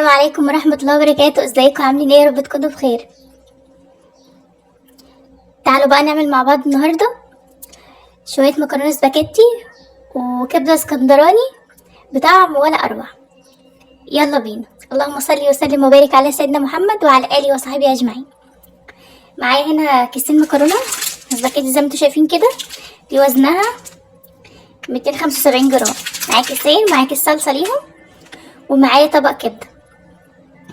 السلام عليكم ورحمة الله وبركاته. ازيكم عاملين ايه؟ يا رب تكونوا بخير. تعالوا بقى نعمل مع بعض النهاردة شوية مكرونة سباكيتي وكبدة اسكندراني بطعم ولا اروع. يلا بينا. اللهم صل وسلم وبارك على سيدنا محمد وعلى اله وصحبه اجمعين. معايا هنا كيسين مكرونة سباكيتي زي ما انتوا شايفين كده، دي وزنها 275 جرام. معايا كيسين، معايا كيس صلصة ليهم، ومعايا طبق كبدة.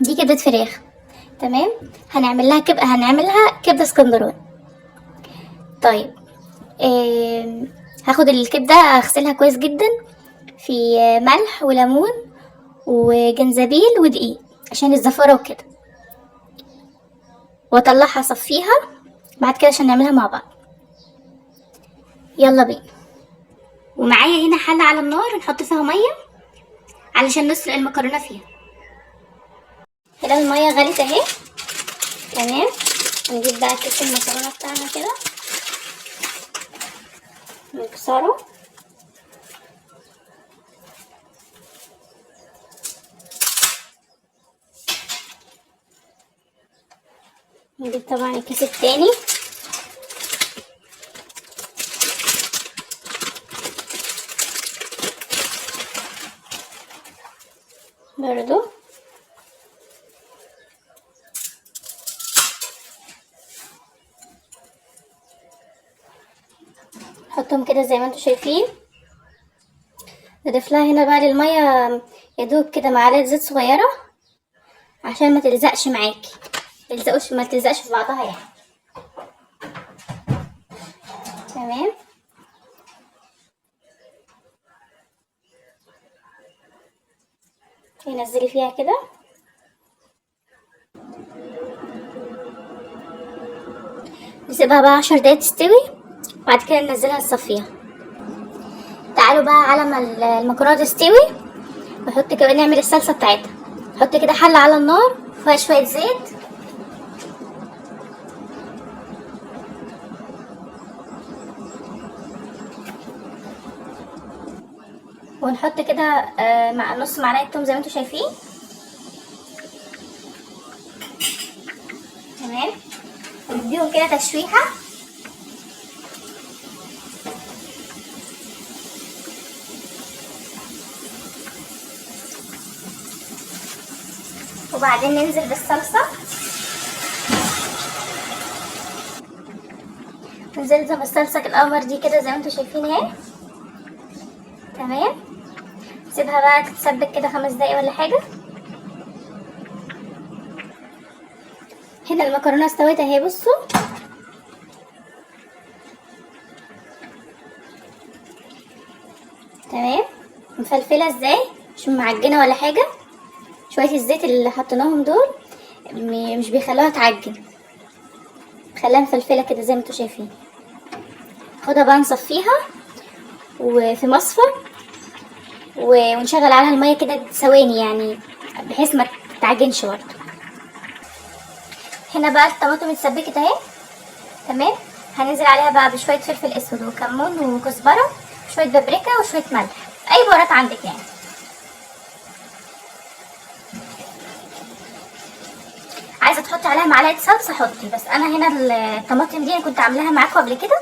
دي كبدة فراخ، تمام. هنعملها كبدة اسكندراني. طيب، هاخد الكبدة اغسلها كويس جدا في ملح وليمون وجنزبيل ودقيق عشان الزفارة وكده، واطلعها اصفيها بعد كده عشان نعملها مع بعض. يلا بينا. ومعايا هنا حلة على النار نحط فيها مية علشان نسلق المكرونة فيها. كده المية غلت اهي، تمام. نجيب بقى كيس المكرونة بتاعنا كده نكسره، نجيب طبعا الكيس التاني برضو، نحطهم كده زي ما انتوا شايفين. نضيف لها هنا بقى للميه يدوب كده معلقه زيت صغيره عشان ما تلزقش معاكي، ما تلزقش في بعضها يعني، تمام. ننزلي فيها كده، نسيبها بقى 10 دقايق تستوي وبعد كده ننزلها نصفيها. تعالوا بقى على ما المكرونه تستوي نحط كده، نعمل الصلصه بتاعتها. نحط كده حله على النار فيها شويه زيت، ونحط كده مع نص معلقه توم زي ما انتوا شايفين، تمام. ونديهم كده تشويحه، وبعدين ننزل بالصلصه، ننزل بالصلصه القمر دي كده زي ما انتوا شايفين اهي، تمام. نسيبها بقى تتسبك كده 5 دقايق ولا حاجه. هنا المكرونه استوت اهي، بصوا، تمام. مفلفله ازاي، مش معجنه ولا حاجه. شويه الزيت اللي حطيناهم دول مش بيخلوها تعجن، خلاها مفلفله كده زي ما انتوا شايفين. خدها بقى نصفيها وفي مصفى ونشغل عليها الميه كده ثواني يعني بحيث ما تتعجنش برضه. هنا بقى الطماطم اتسبكت اهي، تمام. هننزل عليها بقى بشويه فلفل اسود وكمون وكزبره وشويه بابريكا وشويه ملح، اي بهارات عندك يعني. عايزه تحطي عليها معلقه صلصه حطي، بس انا هنا الطماطم دي انا كنت عاملاها معاكم قبل كده،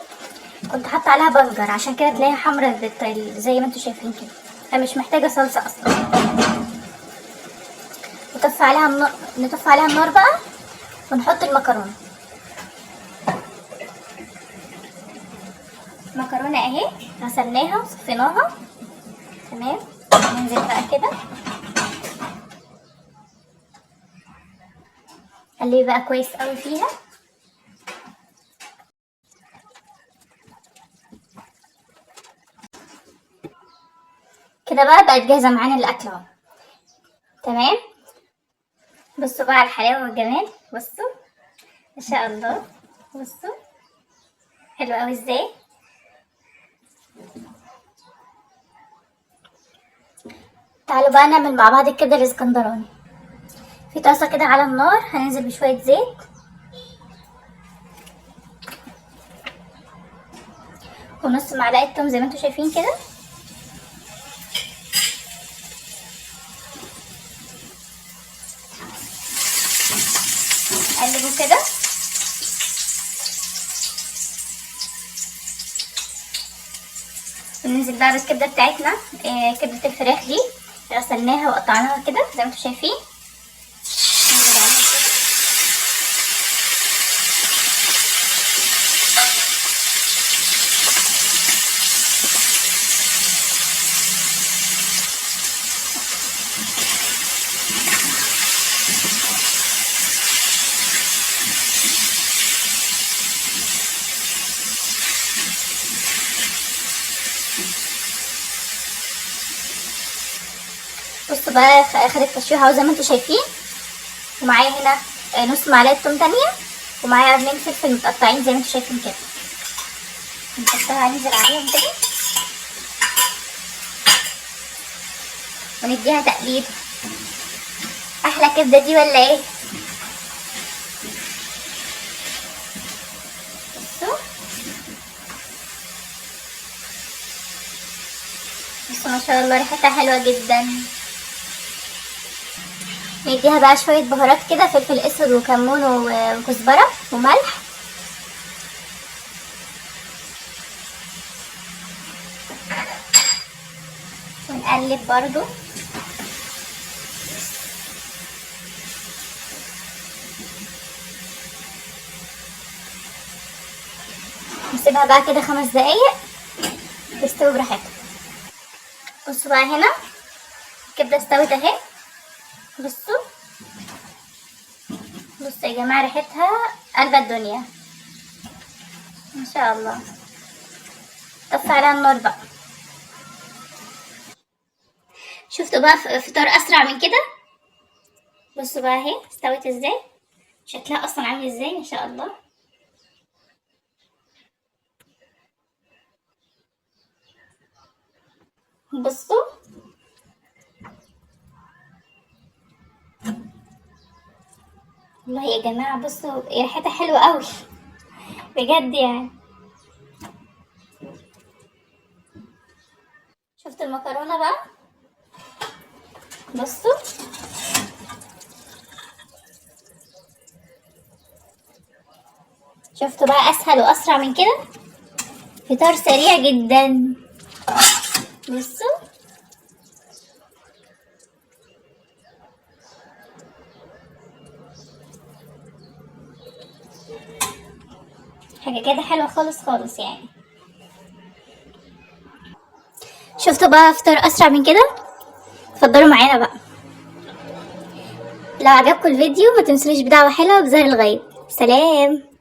كنت حاطه عليها بنجر عشان كده تلاقيها حمرا زي ما انتوا شايفين كده، انا مش محتاجه صلصه اصلا. نطفي عليها النار بقى ونحط المكرونه. المكرونه اهي غسلناها وصفيناها، تمام. ننزل بقى كده قلبي بقى كويس قوي فيها، كده بقى بقت جاهزه معانا الاكل اهو، تمام. بصوا بقى على الحلاوه والجمال، بصوا ما شاء الله، بصوا حلو قوي ازاي. تعالوا بقى نعمل مع بعض الكبده الاسكندراني. في طاسه كده على النار هننزل بشويه زيت ونص معلقه توم زي ما انتوا شايفين كده، ننزل بقى بالكبده بتاعتنا. كبده الفراخ دي غسلناها وقطعناها كده زي ما انتم شايفين. بصوا بقى اخدت تشويحه زي ما انتم شايفين. ومعايا هنا نص معلقه توم تانية، ومعايا قرنين فلفل متقطعين زي ما انتم شايفين كده. نحطها ننزل عليهم كده ونديها تقليب. احلى كبده دي ولا ايه؟ بصوا ما شاء الله ريحتها حلوه جدا. نديها بقى شويه بهارات كده، فلفل اسود وكمون وكزبره وملح. ونقلب برضو. نسيبها بقى كده 5 دقايق تستوي براحتها. بصوا بقى هنا الكبده استوت اهي. بصوا يا جماعه ريحتها قلب الدنيا ما شاء الله. طفي عليها النار بقى. شفتوا بقى فطار اسرع من كده؟ بصوا بقى اهي استوت ازاي، شكلها اصلا عامل ازاي ما شاء الله. بصوا والله يا جماعه، بصوا ريحتها حلوه قوي بجد يعني. شفتوا المكرونه بقى؟ بصوا شفتوا بقى اسهل واسرع من كده، فطار سريع جدا. بصوا حاجه كده حلوه خالص خالص يعني. شفتوا بقى فطار اسرع من كده؟ اتفضلوا معانا بقى. لو عجبكم الفيديو ما تنسونيش بدعوه حلوه بزر الغيب. سلام.